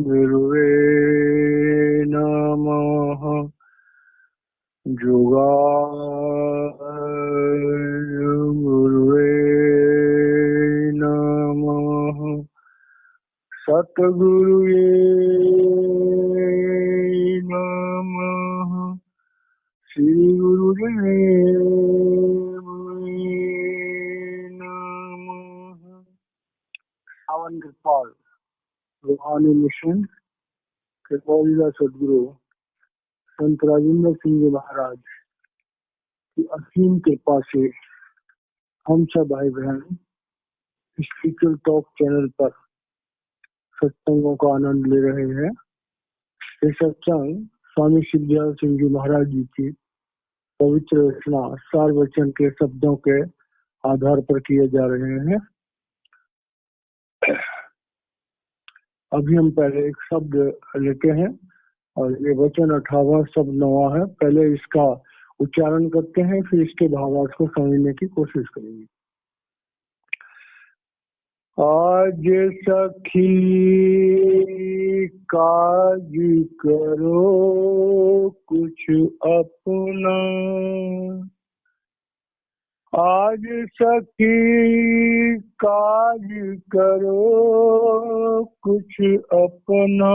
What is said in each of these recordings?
गुरुवे नमः। गुरुवे नमः। सतगुरुवे नमः। श्री गुरुदेव नमः। सावन कृपाल रूहानी मिशन कृपालीला सदगुरु संत राजेंद्र सिंह जी महाराज की असीम कृपा से हम सब भाई बहन स्पिरिचुअल टॉक चैनल पर सत्संगों का आनंद ले रहे हैं। ये सत्संग स्वामी सिद्धार्थ सिंह जी महाराज जी की पवित्र रचना सार वचन के शब्दों के आधार पर किए जा रहे हैं। अभी हम पहले एक शब्द लेते हैं और ये वचन 18वां शब्द 9वां है। पहले इसका उच्चारण करते हैं, फिर इसके भावार्थ को समझने की कोशिश करेंगे। आज सखी काज करो कुछ अपना, आज सखी काज करो कुछ अपना,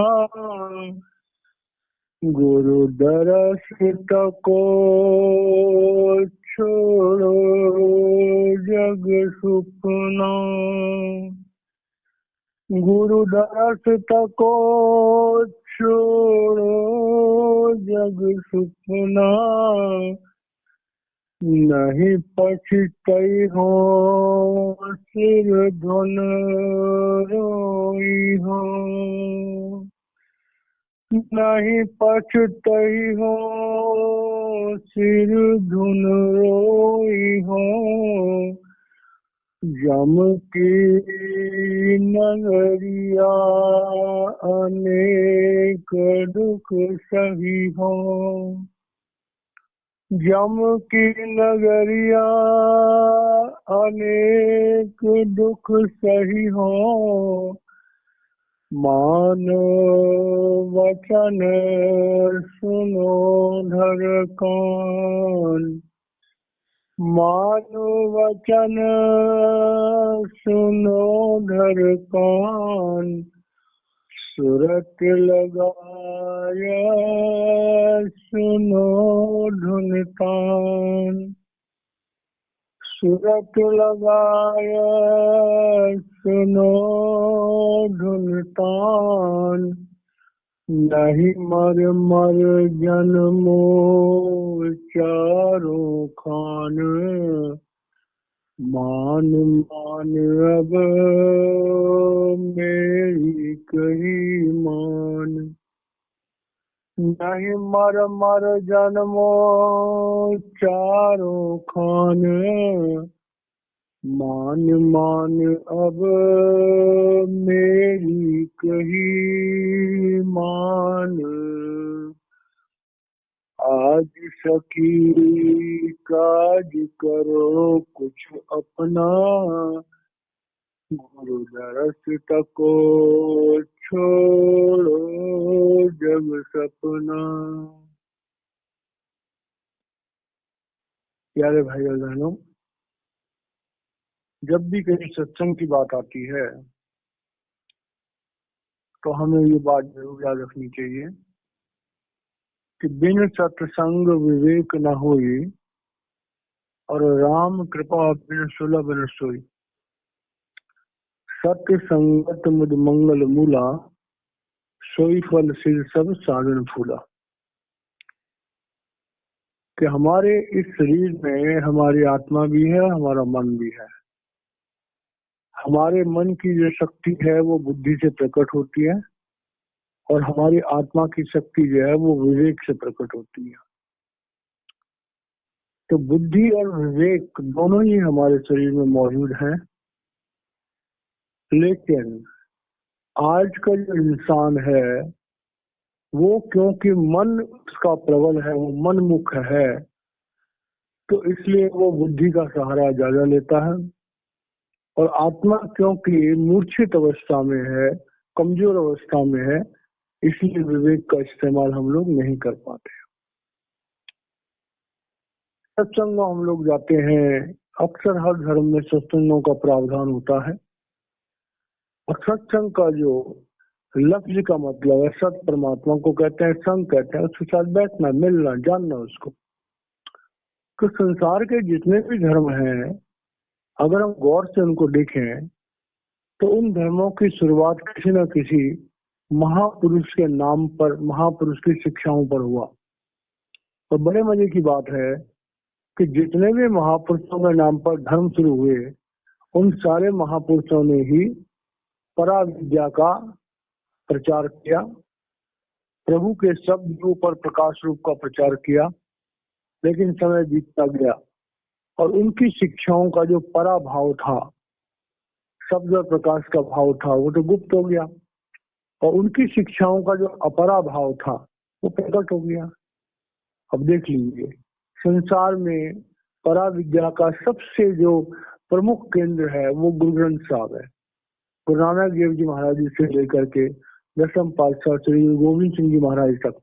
गुरु दरस तको छोड़ो जग सुपना, गुरु दरस तको छोड़ो जग सुपना, नहीं पछतई हो सिर धुन रोई हो, नहीं पछतई हो सिर धुन रोई हो, जम की नगरिया अनेक दुख सही हो, जम की नगरिया अनेक दुख सही हो, मानो वचन सुनो धर कान, मानो वचन सुनो धर कान, सुरत लगाया सुनो धुन तान, सुरत लगाया सुनो धुन तान, नहीं मर मर जन्मो चारों खान, मान मान अब मेरी कही मान, नहीं मर मर जन्मो चारों खान, मान मान अब मेरी कही मान, आज सखी काज करो कुछ अपना, गुरु दरस तको छोड़ो जग सपना। प्यारे भाई और बहनों, जब भी कहीं सत्संग की बात आती है तो हमें ये बात जरूर याद रखनी चाहिए कि बिन सत्संग विवेक न होई और राम कृपा बिन सुलभ न सोई, सत्य संगत मुद मंगल मूला, सोई फल सिर सब साधन फूला। कि हमारे इस शरीर में हमारी आत्मा भी है, हमारा मन भी है। हमारे मन की जो शक्ति है वो बुद्धि से प्रकट होती है और हमारी आत्मा की शक्ति जो है वो विवेक से प्रकट होती है। तो बुद्धि और विवेक दोनों ही हमारे शरीर में मौजूद हैं, लेकिन आज का जो इंसान है वो क्योंकि मन उसका प्रबल है, वो मनमुख है, तो इसलिए वो बुद्धि का सहारा ज्यादा लेता है और आत्मा क्योंकि मूर्छित अवस्था में है, कमजोर अवस्था में है, इसलिए विवेक का इस्तेमाल हम लोग नहीं कर पाते। सत्संगों हम लोग जाते हैं, अक्सर हर धर्म में सत्संगों का प्रावधान होता है। और सत्संग का जो लफ्ज का मतलब है, सत परमात्मा को कहते हैं, संग कहते हैं, उसके साथ बैठना, मिलना, जानना उसको। तो संसार के जितने भी धर्म हैं, अगर हम गौर से उनको देखें तो उन धर्मों की शुरुआत किसी न किसी महापुरुष के नाम पर, महापुरुष की शिक्षाओं पर हुआ। और बड़े मजे की बात है कि जितने भी महापुरुषों के नाम पर धर्म शुरू हुए, उन सारे महापुरुषों ने ही पराविद्या का प्रचार किया, प्रभु के शब्द रूप और प्रकाश रूप का प्रचार किया। लेकिन समय बीतता गया और उनकी शिक्षाओं का जो परा भाव था, शब्द और प्रकाश का भाव था, वो तो गुप्त हो गया। और उनकी शिक्षाओं का जो अपरा भाव था, वो प्रकट हो गया। अब देख लीजिए, संसार में परा विद्या का सबसे जो प्रमुख केंद्र है वो गुरु ग्रंथ साहब है। गुरु नानक देव जी महाराज जी से लेकर के दसम पातशाह श्री गुरु गोविंद सिंह जी महाराज तक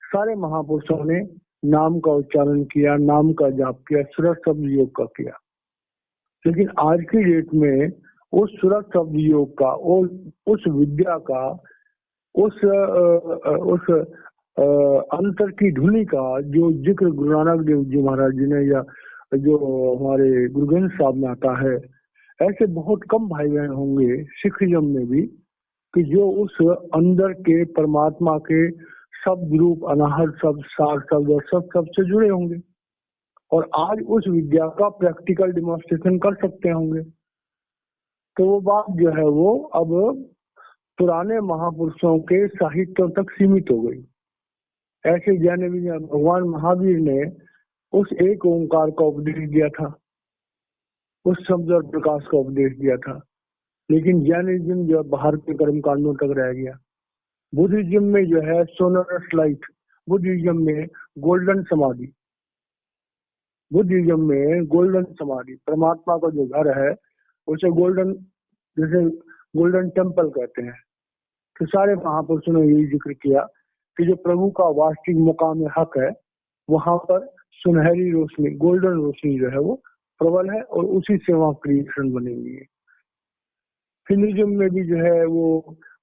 सारे महापुरुषों ने नाम का उच्चारण किया, नाम का जाप किया, सुरत शब्द योग का किया। लेकिन आज की डेट में उस सुरत शब्द योग का, उस विद्या का, उस अंतर की धुनी का जो जिक्र गुरु नानक देव जी महाराज जी ने या जो हमारे गुरु ग्रंथ साहब में आता है, ऐसे बहुत कम भाई बहन होंगे सिखिज्म में भी कि जो उस अंदर के परमात्मा के शब्द रूप, अनाहत शब्द, सार शब्द और सब शब्द से जुड़े होंगे और आज उस विद्या का प्रैक्टिकल डिमॉन्स्ट्रेशन कर सकते होंगे। तो वो बात जो है वो अब पुराने महापुरुषों के साहित्यों तक सीमित हो गई। ऐसे जैन भी भगवान महावीर ने उस एक ओंकार का उपदेश दिया था, उस शब्द और प्रकाश का उपदेश दिया था। लेकिन जैनिज्म जो बाहर के कर्म कांडों तक रह गया। बुद्धिज्म में जो है सोनरस लाइट, बुद्धिज्म में गोल्डन समाधि, बुद्धिज्म में गोल्डन समाधि, परमात्मा का जो घर है उसे गोल्डन, जैसे गोल्डन टेम्पल कहते हैं। तो सारे महापुरुषों ने यही जिक्र किया कि जो प्रभु का वास्तविक मुकाम हक है, वहां पर सुनहरी रोशनी, गोल्डन रोशनी जो है वो प्रबल है और उसी से वहां क्रिएशन बनी हुई है। हिंदुइज्म में भी जो है वो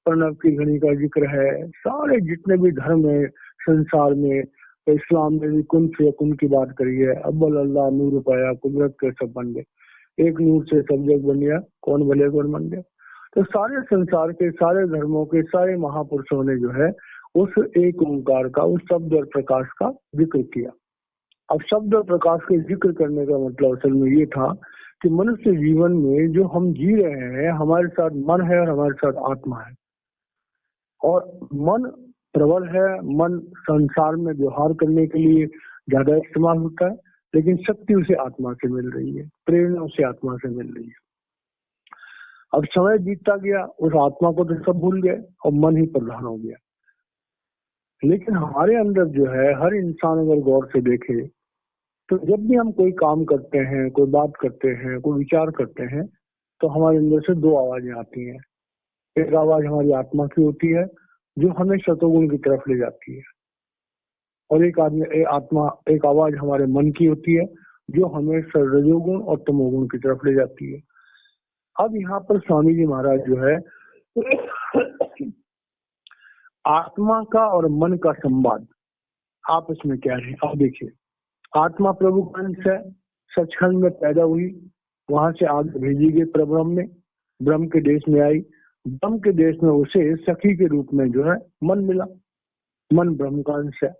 प्रणव की घड़ी का जिक्र है। सारे जितने भी धर्म है संसार में, तो इस्लाम में भी कुन से कुन की बात करी है। अव्वल अल्लाह नूर पाया, कुदरत के सब बन गए, एक नूर से सब जग बन गया, कौन भले कौन बन गया। तो सारे संसार के सारे धर्मों के सारे महापुरुषों ने जो है उस एक ओंकार का, उस शब्द और प्रकाश का जिक्र किया। अब शब्द और प्रकाश के जिक्र करने का मतलब असल में ये था कि मनुष्य जीवन में जो हम जी रहे हैं, हमारे साथ मन है और हमारे साथ आत्मा है। और मन प्रबल है, मन संसार में व्यवहार करने के लिए ज्यादा इस्तेमाल होता है, लेकिन शक्ति उसे आत्मा से मिल रही है, प्रेरणा उसे आत्मा से मिल रही है। अब समय बीतता गया, उस आत्मा को तो सब भूल गए और मन ही प्रधान हो गया। लेकिन हमारे अंदर जो है, हर इंसान अगर गौर से देखे तो जब भी हम कोई काम करते हैं, कोई बात करते हैं, कोई विचार करते हैं, तो हमारे अंदर से दो आवाजें आती हैं। एक आवाज हमारी आत्मा की होती है जो हमें सतोगुण की तरफ ले जाती है, और एक आवाज हमारे मन की होती है जो हमें रजोगुण और तमोगुण की तरफ ले जाती है। अब यहाँ पर स्वामी जी महाराज जो है आत्मा का और मन का संवाद आपस में क्या है। अब देखिए, आत्मा प्रभु का अंश है, सचखंड में पैदा हुई, वहां से आगे भेजी गई प्रब्रह्म में, ब्रह्म के देश में आई, ब्रह्म के देश में उसे सखी के रूप में जो है मन मिला, मन ब्रह्म का अंश है।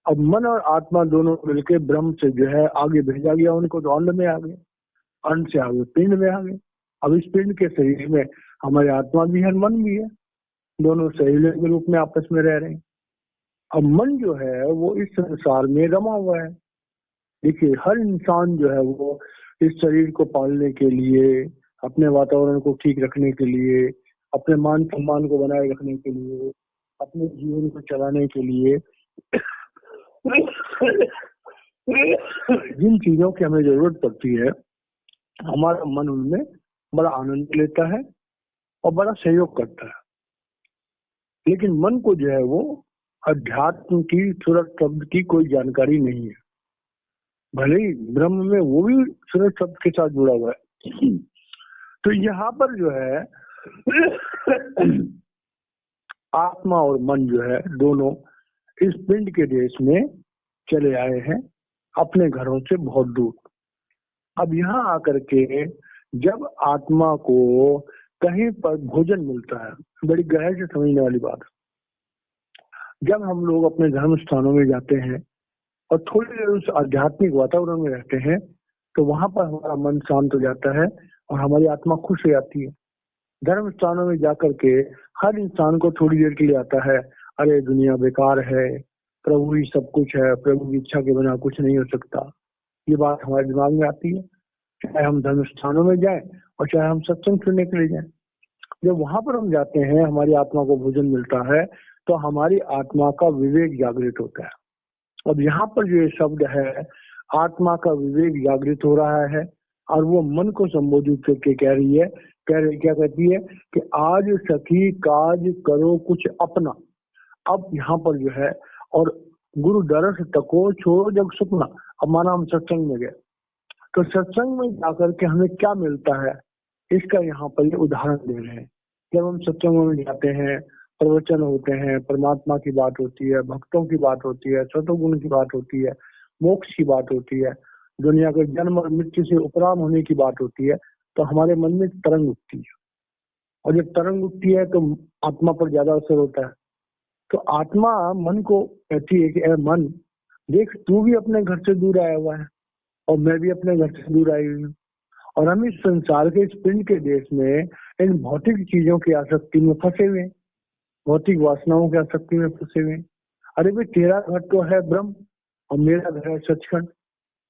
अब मन और आत्मा दोनों मिलकर ब्रह्म से जो है आगे भेजा गया उनको, तो अंड में आ गए, अंड से आगे पिंड में आ गए। अब इस पिंड के शरीर में हमारी आत्मा भी है, मन भी है, दोनों सहेलियों के रूप में आपस में रह रहे हैं। अब मन जो है वो इस संसार में रमा हुआ है। देखिए, हर इंसान जो है वो इस शरीर को पालने के लिए, अपने वातावरण को ठीक रखने के लिए, अपने मान सम्मान को बनाए रखने के लिए, अपने जीवन को चलाने के लिए जिन चीजों की हमें जरूरत पड़ती है, हमारा मन उनमें बड़ा आनंद लेता है और बड़ा सहयोग करता है। लेकिन मन को जो है वो अध्यात्म की सूरज शब्द की कोई जानकारी नहीं है। भले ही ब्रह्म में वो भी सूरज शब्द के साथ जुड़ा हुआ है। तो यहाँ पर जो है आत्मा और मन जो है दोनों इस पिंड के देश में चले आए हैं, अपने घरों से बहुत दूर। अब यहाँ आकर के जब आत्मा को कहीं पर भोजन मिलता है, बड़ी गहराई से समझने वाली बात है। जब हम लोग अपने धर्म स्थानों में जाते हैं और थोड़ी देर उस आध्यात्मिक वातावरण में रहते हैं, तो वहां पर हमारा मन शांत हो जाता है और हमारी आत्मा खुश हो जाती है। धर्म स्थानों में जाकर के हर इंसान को थोड़ी देर के लिए आता है, अरे दुनिया बेकार है, प्रभु ही सब कुछ है, प्रभु की इच्छा के बिना कुछ नहीं हो सकता। ये बात हमारे दिमाग में आती है, चाहे हम धर्म स्थानों में जाएं और चाहे हम सत्संग सुनने के लिए जाएं। जब वहां पर हम जाते हैं, हमारी आत्मा को भोजन मिलता है, तो हमारी आत्मा का विवेक जागृत होता है। अब यहाँ पर जो ये शब्द है, आत्मा का विवेक जागृत हो रहा है और वो मन को संबोधित करके कह रही है, क्या कहती है कि आज सखी काज करो कुछ अपना। अब यहाँ पर जो है, और गुरु दरस तको छोड़ो जग सुपना। अब माना हम सत्संग में गए, तो सत्संग में जाकर के हमें क्या मिलता है, इसका यहाँ पर ये उदाहरण दे रहे हैं। जब हम सत्संगों में जाते हैं, प्रवचन होते हैं, परमात्मा की बात होती है, भक्तों की बात होती है, सतोगुण की बात होती है, मोक्ष की बात होती है, दुनिया के जन्म और मृत्यु से उपराम होने की बात होती है, तो हमारे मन में तरंग उठती है। और जब तरंग उठती है तो आत्मा पर ज्यादा असर होता है। तो आत्मा मन को कहती है कि ए मन, देख तू भी अपने घर से दूर आया हुआ है और मैं भी अपने घर से दूर आई हुई हूँ, और हम इस संसार के, इस पिंड के देश में इन भौतिक चीजों की आसक्ति में फंसे हुए, भौतिक वासनाओं की आसक्ति में फंसे हुए। अरे भाई, तेरा घर तो है ब्रह्म और मेरा घर है सचखंड।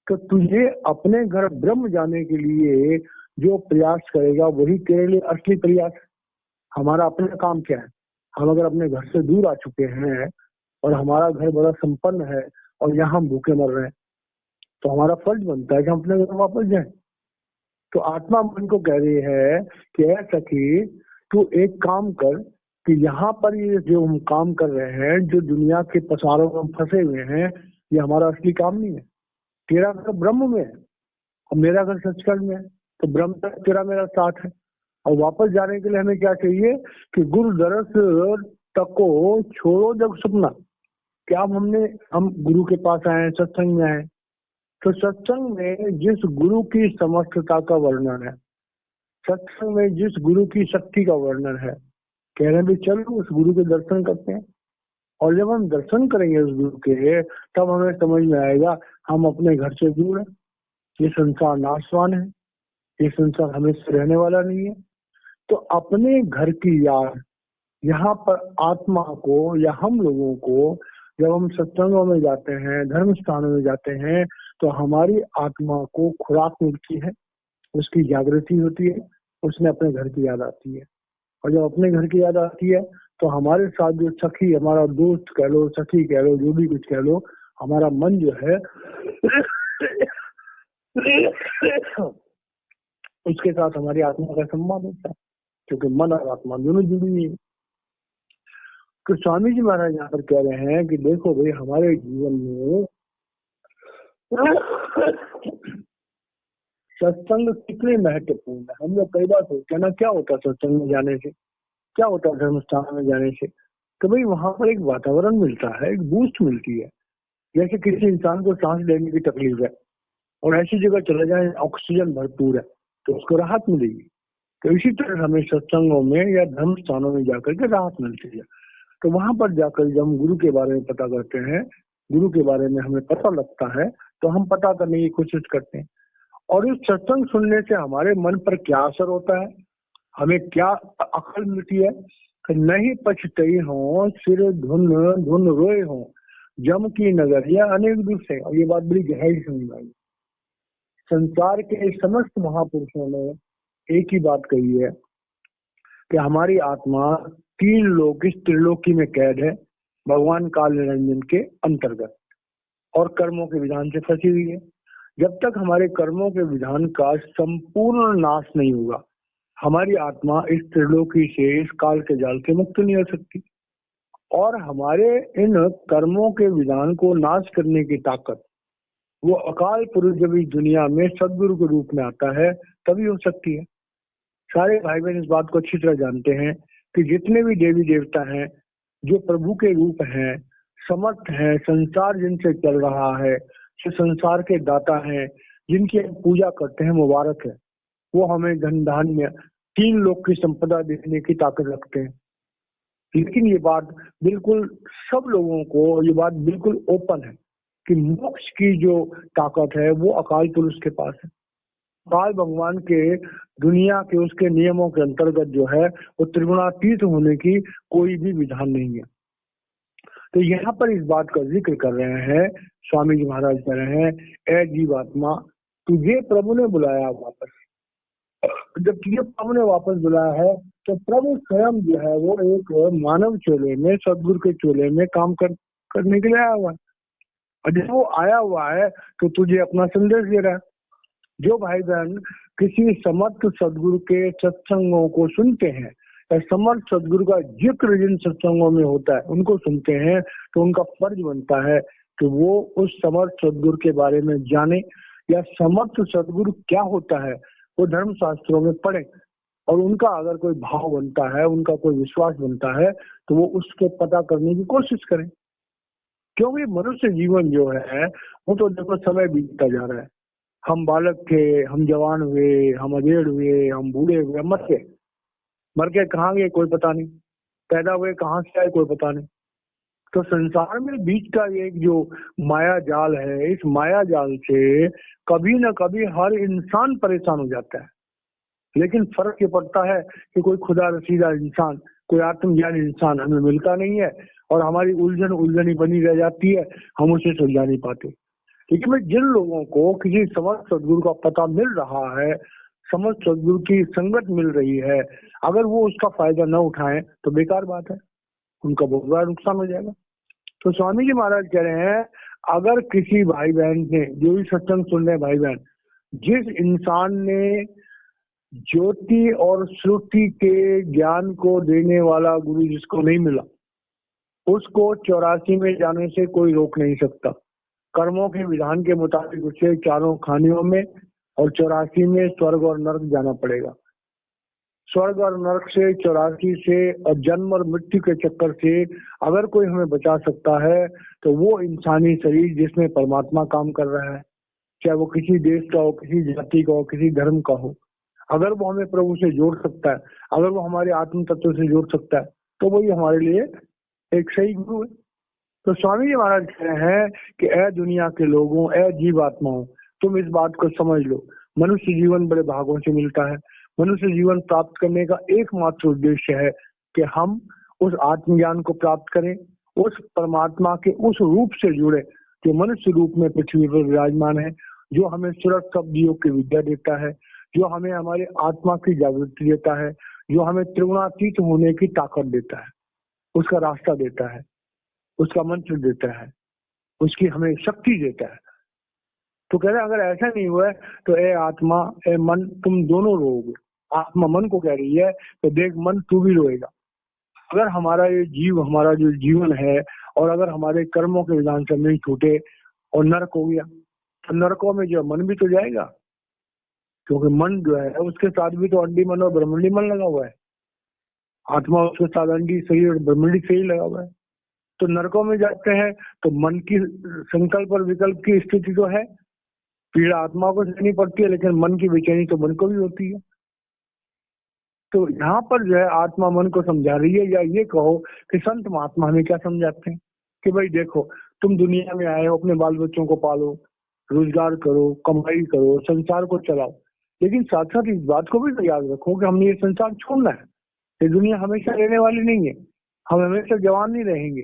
तो तुझे अपने घर ब्रह्म जाने के लिए जो प्रयास करेगा वही तेरे लिए असली प्रयास है। हमारा अपना काम क्या है? हम अगर अपने घर से दूर आ चुके हैं और हमारा घर बड़ा संपन्न है और यहाँ हम भूखे मर रहे हैं, तो हमारा फर्ज बनता है कि हम अपने घर वापस जाएं। तो आत्मा मन को कह रही है कि ऐ सखी, तू एक काम कर कि यहाँ पर ये जो हम काम कर रहे हैं, जो दुनिया के पसारों में हम फंसे हुए हैं, ये हमारा असली काम नहीं है। तेरा घर ब्रह्म में है और मेरा घर सचखंड में है, तो ब्रह्म तक तेरा मेरा साथ है। और वापस जाने के लिए हमें क्या चाहिए कि गुरु दरस तको छोड़ो जग सुपना। क्या हम गुरु के पास आए, सत्संग में आए, तो सत्संग में जिस गुरु की समर्थता का वर्णन है, सत्संग में जिस गुरु की शक्ति का वर्णन है, कह रहे हैं भी चलो उस गुरु के दर्शन करते हैं। और जब हम दर्शन करेंगे उस गुरु के, तब हमें समझ में आएगा हम अपने घर से दूर हैं, ये संसार नाशवान है, ये संसार हमेशा रहने वाला नहीं है। तो अपने घर की याद यहाँ पर आत्मा को या हम लोगों को, जब हम सत्संगों में जाते हैं, धर्म स्थानों में जाते हैं, तो हमारी आत्मा को खुराक मिलती है, उसकी जागृति होती है, उसमें अपने घर की याद आती है। और जब अपने घर की याद आती है तो हमारे साथ जो सखी, हमारा दोस्त कह लो, सखी कह लो, जो भी कुछ कह लो, हमारा मन जो है उसके साथ हमारी आत्मा का संबंध होता है, क्योंकि मन और आत्मा दोनों जुड़ी हुई है। तो स्वामी जी महाराज यहाँ पर कह रहे हैं कि देखो भाई, हमारे जीवन में सत्संग कितने महत्वपूर्ण है। हम लोग कई बार सोचते हैं ना, क्या होता है सत्संग में जाने से, क्या होता है धर्म स्थान में जाने से? तो भाई वहां पर एक वातावरण मिलता है, एक बूस्ट मिलती है। जैसे किसी इंसान को सांस लेने की तकलीफ है और ऐसी जगह चले जाए ऑक्सीजन भरपूर है, तो उसको राहत मिलेगी। तो इसी तरह हमें सत्संगों में या धर्म स्थानों में जाकर के राहत मिलती है। तो वहां पर जाकर जब हम गुरु के बारे में पता करते हैं, गुरु के बारे में हमें पता लगता है, तो हम पता करने की कोशिश करते हैं। और इस सत्संग सुनने से हमारे मन पर क्या असर होता है, हमें क्या अकल मिलती है कि नहीं पछतई हो, सिर धुन धुन रोए हो, जम की नगरिया अनेक दूर से। और ये बात बड़ी गहरी समझ आई। संसार के समस्त महापुरुषों ने एक ही बात कही है कि हमारी आत्मा 3 लोक, इस त्रिलोकी में कैद है, भगवान काल निरंजन के अंतर्गत, और कर्मों के विधान से फंसी हुई है। जब तक हमारे कर्मों के विधान का संपूर्ण नाश नहीं होगा, हमारी आत्मा इस त्रिलोकी से, इस काल के जाल से मुक्त नहीं हो सकती। और हमारे इन कर्मों के विधान को नाश करने की ताकत वो अकाल पुरुष जब इस दुनिया में सदगुरु के रूप में आता है तभी हो सकती है। सारे भाई बहन इस बात को अच्छी तरह जानते हैं कि जितने भी देवी देवता हैं जो प्रभु के रूप हैं, समर्थ हैं, संसार जिनसे चल रहा है, जो संसार के दाता हैं, जिनकी हम पूजा करते हैं, मुबारक है। वो हमें धन धान्य 3 लोक की संपदा देने की ताकत रखते हैं। लेकिन ये बात बिल्कुल सब लोगों को ये बात बिल्कुल ओपन है कि मोक्ष की जो ताकत है वो अकाल पुरुष के पास है। काल भगवान के दुनिया के उसके नियमों के अंतर्गत जो है वो त्रिगुणातीत होने की कोई भी विधान नहीं है। तो यहाँ पर इस बात का जिक्र कर रहे हैं, स्वामी जी महाराज कह रहे हैं, ए जीवात्मा, तुझे प्रभु ने बुलाया वापस। जब तुझे प्रभु ने वापस बुलाया है तो प्रभु स्वयं जो है वो एक मानव चोले में, सदगुरु के चोले में काम करने के लिए आया हुआ है। और जब वो आया हुआ है तो तुझे अपना संदेश दे रहा है। जो भाई बहन किसी समर्थ सदगुरु के सत्संगों को सुनते हैं या समर्थ सदगुरु का जिक्र जिन सत्संगों में होता है उनको सुनते हैं, तो उनका फर्ज बनता है कि वो उस समर्थ सदगुरु के बारे में जाने, या समर्थ सदगुरु क्या होता है वो धर्म शास्त्रों में पढ़े, और उनका अगर कोई भाव बनता है, उनका कोई विश्वास बनता है, तो वो उसके पता करने की कोशिश करें। क्योंकि मनुष्य जीवन जो है वो तो देखो समय बीतता जा रहा है। हम बालक थे, हम जवान हुए, हम अधेड़ हुए, हम बूढ़े हुए, हम मर के कहाँ गए कोई पता नहीं, पैदा हुए कहाँ से आए कोई पता नहीं। तो संसार में बीच का एक जो माया जाल है, इस माया जाल से कभी न कभी हर इंसान परेशान हो जाता है। लेकिन फर्क ये पड़ता है कि कोई खुदा रसीदा इंसान, कोई आत्मज्ञानी इंसान हमें मिलता नहीं है, और हमारी उलझनी बनी रह जाती है, हम उसे सुलझा नहीं पाते। लेकिन जिन लोगों को किसी समर्थ सदगुरु का पता मिल रहा है, समर्थ सदगुरु की संगत मिल रही है, अगर वो उसका फायदा न उठाएं तो बेकार बात है, उनका बहुत बड़ा नुकसान हो जाएगा। तो स्वामी जी महाराज कह रहे हैं, अगर किसी भाई बहन ने, जो भी सत्संग सुन रहे भाई बहन, जिस इंसान ने ज्योति और श्रुति के ज्ञान को देने वाला गुरु जिसको नहीं मिला, उसको 84 में जाने से कोई रोक नहीं सकता। कर्मों के विधान के मुताबिक उसे 4 खानियों में और 84 में स्वर्ग और नरक जाना पड़ेगा। स्वर्ग और नरक से, 84 से और जन्म और मृत्यु के चक्कर से अगर कोई हमें बचा सकता है तो वो इंसानी शरीर जिसमें परमात्मा काम कर रहा है, चाहे वो किसी देश का हो, किसी जाति का हो, किसी धर्म का हो, अगर वो हमें प्रभु से जोड़ सकता है, अगर वो हमारे आत्म तत्व से जोड़ सकता है, तो वही हमारे लिए एक सही गुरु है। तो स्वामी जी महाराज कह रहे हैं कि ऐ दुनिया के लोगों, ऐ जीवात्माओं, तुम इस बात को समझ लो, मनुष्य जीवन बड़े भागों से मिलता है। मनुष्य जीवन प्राप्त करने का एकमात्र उद्देश्य है कि हम उस आत्मज्ञान को प्राप्त करें, उस परमात्मा के उस रूप से जुड़े जो मनुष्य रूप में पृथ्वी पर विराजमान है, जो हमें सूरज शब्द योग की विद्या देता है, जो हमें हमारे आत्मा की जागृति देता है, जो हमें त्रिगुणातीत होने की ताकत देता है, उसका रास्ता देता है, उसका मंत्र देता है, उसकी हमें शक्ति देता है। तो कह रहे अगर ऐसा नहीं हुआ है तो ए आत्मा, ए मन, तुम दोनों रोओगे। आत्मा मन को कह रही है तो देख मन, तू भी रोएगा। अगर हमारा ये हमारा जो जीवन है, और अगर हमारे कर्मों के विधान से नहीं छूटे और नरक हो गया, तो नरकों में जो मन भी तो जाएगा, क्योंकि मन जो है उसके साथ भी तो अंडी मन और ब्रह्मंडी मन लगा हुआ है। आत्मा उसके साथ अंडी शरीर और ब्रह्मंडी शरीर लगा हुआ है। तो नरकों में जाते हैं तो मन की संकल्प और विकल्प की स्थिति तो है, पीड़ा आत्मा को सहनी पड़ती है, लेकिन मन की बेचैनी तो मन को भी होती है। तो यहाँ पर जो है आत्मा मन को समझा रही है, या ये कहो कि संत महात्मा हमें क्या समझाते हैं कि भाई देखो, तुम दुनिया में आए हो, अपने बाल बच्चों को पालो, रोजगार करो, कमाई करो, संसार को चलाओ, लेकिन साथ साथ इस बात को भी तो याद रखो कि हमने ये संसार छोड़ना है। ये दुनिया हमेशा रहने वाली नहीं है, हम हमेशा जवान नहीं रहेंगे।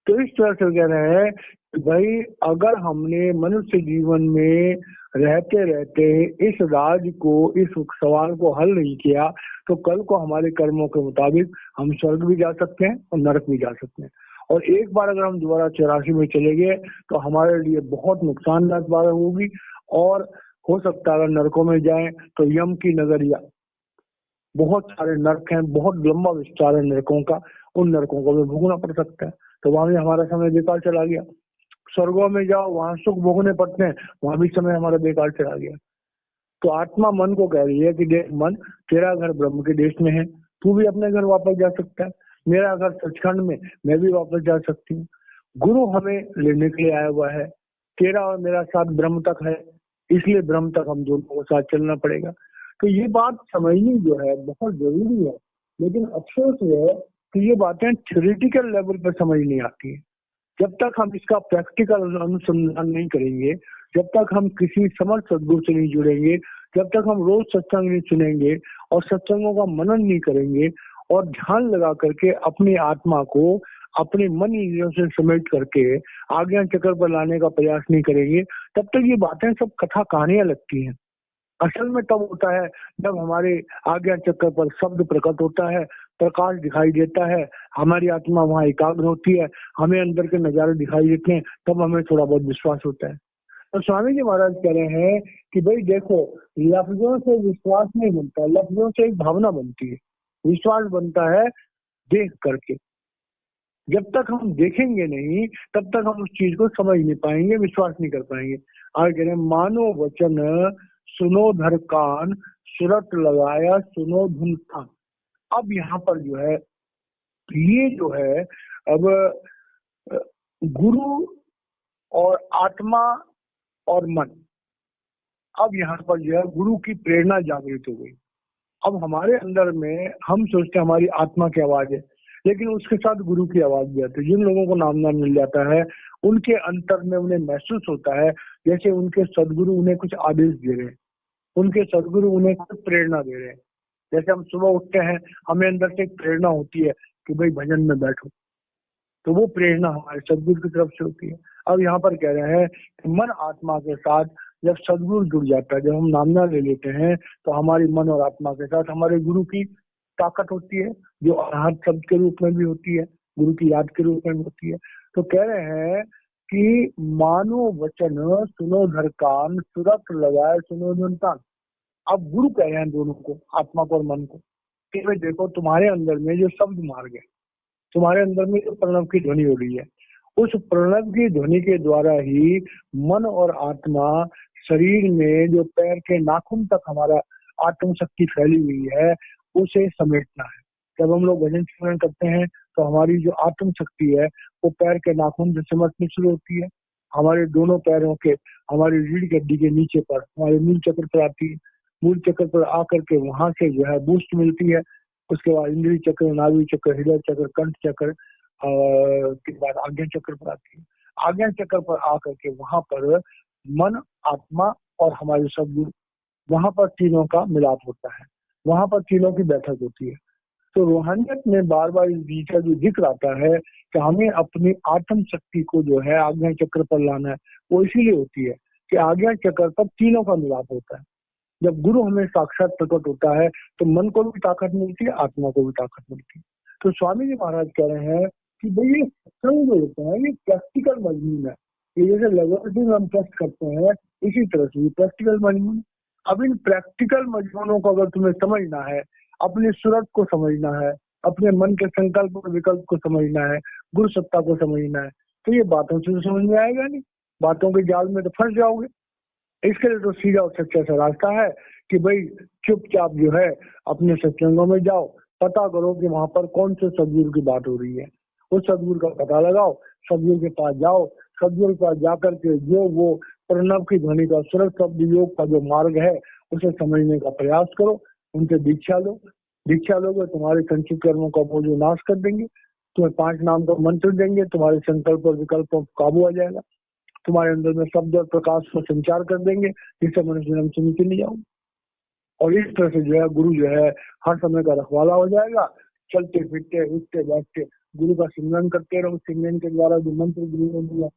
तो इस तरह से कह रहे हैं कि भाई अगर हमने मनुष्य जीवन में रहते रहते इस राज को, इस सवाल को हल नहीं किया, तो कल को हमारे कर्मों के मुताबिक हम स्वर्ग भी जा सकते हैं और नरक भी जा सकते हैं। और एक बार अगर हम दोबारा 84 में चले गए तो हमारे लिए बहुत नुकसानदायक बात होगी। और हो सकता है अगर नरकों में जाएं तो यम की नगरिया, बहुत सारे नरक हैं, बहुत लंबा विस्तार है नरकों का, उन नरकों को भी भोगना पड़ सकता है, तो वहां भी हमारा समय बेकार चला गया। स्वर्गों में जाओ, वहां सुख भोगने पड़ते हैं, वहां भी समय हमारा बेकार चला गया। तो आत्मा मन को कह रही है कि देख मन, तेरा घर ब्रह्म के देश में है, तू भी अपने घर वापस जा सकता है, मेरा घर सचखंड में, मैं भी वापस जा सकती हूँ। गुरु हमें लेने के लिए आया हुआ है, तेरा और मेरा साथ ब्रह्म तक है, इसलिए ब्रह्म तक हम दोनों को साथ चलना पड़ेगा। तो ये बात समझनी जो है बहुत जरूरी है, लेकिन अफसोस ये है कि ये बातें थ्योरेटिकल लेवल पर समझ नहीं आती है। जब तक हम इसका प्रैक्टिकल अनुसंधान नहीं करेंगे, जब तक हम किसी समर्थ सदगुरु से नहीं जुड़ेंगे, जब तक हम रोज सत्संग नहीं सुनेंगे और सत्संगों का मनन नहीं करेंगे और ध्यान लगा करके अपनी आत्मा को अपने मन इंद्रियों से समेट करके आज्ञा चक्र पर लाने का प्रयास नहीं करेंगे, तब तक ये बातें सब कथा कहानियां लगती हैं। असल में तब होता है जब हमारे आज्ञा चक्र पर शब्द प्रकट होता है, प्रकाश दिखाई देता है, हमारी आत्मा वहां एकाग्र होती है, हमें अंदर के नजारे दिखाई देते हैं, तब हमें थोड़ा बहुत विश्वास होता है। तो स्वामी जी महाराज कह रहे हैं कि भाई देखो, लफ्जों से विश्वास नहीं बनता, लफ्जों से एक भावना बनती है, विश्वास बनता है देख करके। जब तक हम देखेंगे नहीं तब तक हम उस चीज को समझ नहीं पाएंगे, विश्वास नहीं कर पाएंगे। आगे कह रहे हैं, मानो वचन सुनो धर कान, सुरत लगाया सुनो धुन कान। अब यहाँ पर जो है, ये जो है, अब गुरु और आत्मा और मन, अब यहाँ पर जो है गुरु की प्रेरणा जागृत हो गई। अब हमारे अंदर में हम सोचते हैं हमारी आत्मा की आवाज है, लेकिन उसके साथ गुरु की आवाज भी आती है। जिन लोगों को नामदान मिल जाता है उनके अंतर में उन्हें महसूस होता है जैसे उनके सदगुरु उन्हें कुछ आदेश दे रहे हैं, उनके सदगुरु उन्हें कुछ प्रेरणा दे रहे हैं। जैसे हम सुबह उठते हैं, हमें अंदर से एक प्रेरणा होती है कि भाई भजन में बैठो, तो वो प्रेरणा हमारे सदगुरु की तरफ से होती है। अब यहाँ पर कह रहे हैं कि मन आत्मा के साथ जब सदगुरु जुड़ जाता है, जब हम नामना ले लेते हैं, तो हमारी मन और आत्मा के साथ हमारे गुरु की ताकत होती है, जो अनाहत शब्द के रूप में भी होती है, गुरु की याद के रूप में भी होती है। तो कह रहे हैं कि मानो वचन सुनो धर कान, सुरत लगाए सुनो धुन कान। अब गुरु कह रहे हैं दोनों को, आत्मा को और मन को, कि भाई देखो, तुम्हारे अंदर में जो शब्द मार्ग है, तुम्हारे अंदर में जो प्रणव की ध्वनि हो रही है, उस प्रणव की ध्वनि के द्वारा ही मन और आत्मा, शरीर में जो पैर के नाखून तक हमारा आत्म शक्ति फैली हुई है, उसे समेटना है। जब हम लोग भजन स्मरण करते हैं तो हमारी जो आत्म शक्ति है वो पैर के नाखून से सिमटनी शुरू होती है, हमारे दोनों पैरों के, हमारी रीढ़ की हड्डी के नीचे पर हमारे मूल चक्र पर आती है, मूल चक्र पर आकर के वहां से जो है बूस्ट मिलती है। उसके बाद इंद्रिय चक्र, नाभि चक्र, हृदय चक्र, कंठ चक्र के बाद आज्ञा चक्र पर आती है। आज्ञा चक्र पर आकर के वहां पर मन, आत्मा और हमारे सदगुरु, वहां पर तीनों का मिलाप होता है, वहां पर तीनों की बैठक होती है। तो रूहानियत में बार बार इस बीच का जो जिक्र आता है कि हमें अपनी आत्म शक्ति को जो है आज्ञा चक्र पर लाना है, वो इसीलिए होती है कि आज्ञा चक्र पर तीनों का मिलाप होता है। जब गुरु हमें साक्षात प्रकट होता है तो मन को भी ताकत मिलती है, आत्मा को भी ताकत मिलती है। तो स्वामी जी महाराज कह रहे हैं कि भाई ये सत्संग जो होता है ये प्रैक्टिकल मजमून है, ये जैसे लेबोरेटरी में हम टेस्ट करते हैं इसी तरह से प्रैक्टिकल मजमून। अब इन प्रैक्टिकल मजमूनों को अगर तुम्हें समझना है, अपनी सूरत को समझना है, अपने मन के संकल्प और विकल्प को समझना है, गुरु सत्ता को समझना है, तो ये बातों से तो समझ में आएगा नहीं, बातों के जाल में तो फंस जाओगे। इसके लिए तो सीधा और सच्चा सा रास्ता है कि भाई चुपचाप जो है अपने सत्संगों में जाओ, पता करो कि वहां पर कौन से सदगुरु की बात हो रही है, उस सदगुरु का पता लगाओ, सदगुरु के पास जाओ, सदगुरु के पास जाकर के जो वो प्रणव की ध्वनि का, सूरत शब्द योग का जो मार्ग है उसे समझने का प्रयास करो, उनसे दीक्षा लो। दीक्षा लोगे तुम्हारे संचित कर्मों का वो जो नाश कर देंगे, तुम्हें 5 नाम का मंत्र देंगे, तुम्हारे संकल्प और विकल्पों पर काबू आ जाएगा, तुम्हारे अंदर में शब्द और प्रकाश को संचार कर देंगे, जिससे मनुष्य जन्म से नीचे नहीं जाओगे। और इस तरह से जो है गुरु जो है हर समय का रखवाला हो जाएगा। चलते फिरते उठते बैठते गुरु का सिमरन करते रहो, सिमरन के द्वारा जो मंत्र गुरु ने दिया,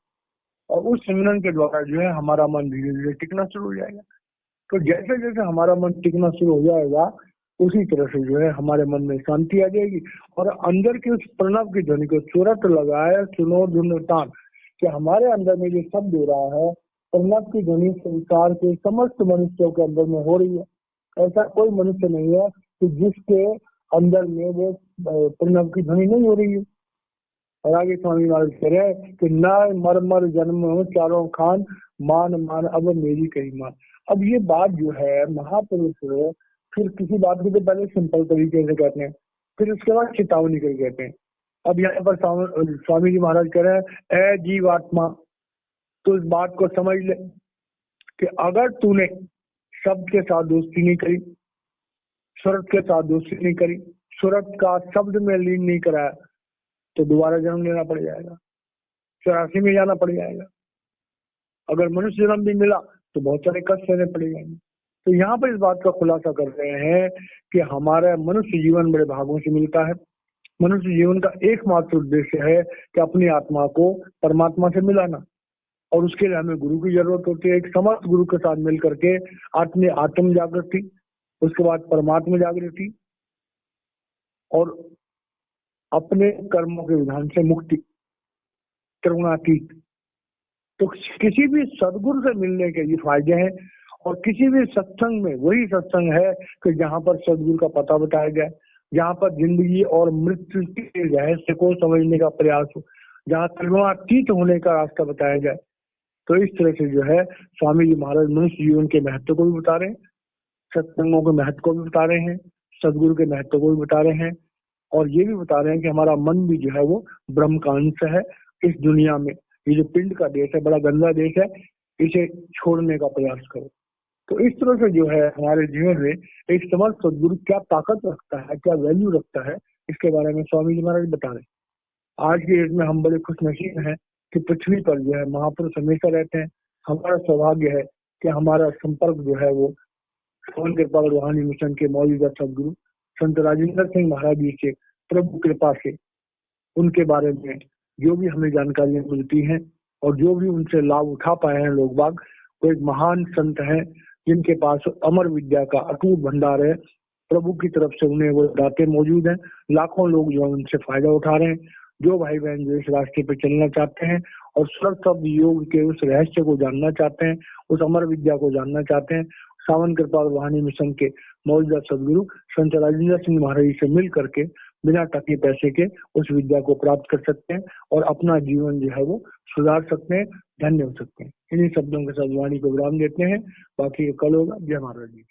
और उस सिमरन के द्वारा जो है हमारा मन धीरे धीरे टिकना शुरू हो जाएगा। तो जैसे जैसे हमारा मन टिकना शुरू हो जाएगा उसी तरह से जो है हमारे मन में शांति आ जाएगी और अंदर के उस प्रणव की ध्वनि को चुरत लगाए सुनो धुन तान, कि हमारे अंदर में जो शब्द हो रहा है प्रणव की ध्वनि संसार के समस्त मनुष्यों के अंदर में हो रही है। ऐसा कोई मनुष्य नहीं है कि जिसके अंदर में वो प्रणव की ध्वनि नहीं हो रही है। और आगे स्वामी महाराज कह रहे हैं कि ना मर मर जन्म हो चारों खान, मान मान अब मेरी कही मान। अब ये बात जो है महापुरुष फिर किसी बात को तो पहले सिंपल तरीके से कहते हैं, फिर उसके बाद चेतावनी करके कहते हैं। अब यहाँ पर स्वामी जी महाराज कह रहे हैं, ए जीवात्मा, तो इस बात को समझ ले कि अगर तूने शब्द के साथ दोस्ती नहीं करी, सूरत के साथ दोस्ती नहीं करी, सूरत का शब्द में लीन नहीं कराया, तो दोबारा जन्म लेना पड़ जाएगा, 84 में जाना पड़ जाएगा। अगर मनुष्य जन्म भी मिला तो बहुत सारे कष्ट सहने पड़ जाएंगे। तो यहाँ पर इस बात का खुलासा कर रहे हैं कि हमारा मनुष्य जीवन बड़े भागों से मिलता है। मनुष्य जीवन का एकमात्र उद्देश्य है कि अपनी आत्मा को परमात्मा से मिलाना, और उसके लिए हमें गुरु की जरूरत होती है। एक समस्त गुरु के साथ मिल करके आत्म जागृति, उसके बाद परमात्मा जागृति और अपने कर्मों के विधान से मुक्ति, त्रिगुणातीत। तो किसी भी सदगुरु से मिलने के ये फायदे हैं, और किसी भी सत्संग में वही सत्संग है कि जहाँ पर सदगुरु का पता बताया जाए, जहाँ पर जिंदगी और मृत्यु के रहस्य को समझने का प्रयास हो, जहाँ त्रिगुणातीत होने का रास्ता बताया जाए। तो इस तरह से जो है स्वामी जी महाराज मनुष्य जीवन के महत्व को भी बता रहे हैं, सत्संगों के महत्व को भी बता रहे हैं, सदगुरु के महत्व को भी बता रहे हैं, और ये भी बता रहे हैं कि हमारा मन भी जो है वो ब्रह्म का अंश है। इस दुनिया में ये जो पिंड का देश है, बड़ा गंदा देश है, इसे छोड़ने का प्रयास करो। तो इस तरह से जो है हमारे जीवन में एक समर्थ सदगुरु क्या ताकत रखता है, क्या वैल्यू रखता है, इसके बारे में स्वामी जी महाराज बता रहे। आज के डेट में हम बड़े खुशनसीब हैं कि पृथ्वी पर जो है महापुरुष हमेशा रहते हैं। हमारा सौभाग्य है कि हमारा संपर्क जो है वो श्रवण कृपा रूहानी मिशन के मौजूदा सदगुरु संत राजेंद्र सिंह महाराज जी से प्रभु कृपा से उनके बारे में जो भी हमें जानकारियां मिलती हैं और जो भी उनसे लाभ उठा पाए हैं लोग बाग, वो एक महान संत हैं जिनके पास अमर विद्या का अटूट भंडार है। प्रभु की तरफ से उन्हें वो दाते मौजूद हैं। लाखों लोग जो उनसे फायदा उठा रहे हैं। जो भाई बहन जो इस रास्ते पे चलना चाहते हैं और शब्द योग के उस रहस्य को जानना चाहते हैं, उस अमर विद्या को जानना चाहते हैं, सावन कृपा रूहानी मिशन के मौजूदा सदगुरु संत राजेंद्र सिंह महाराज से मिल करके बिना टके पैसे के उस विद्या को प्राप्त कर सकते हैं और अपना जीवन जो है वो सुधार सकते हैं, धन्य हो सकते हैं। इन्हीं शब्दों के साथ वाणी को विराम देते हैं। बाकी कल होगा। जय महाराज जी।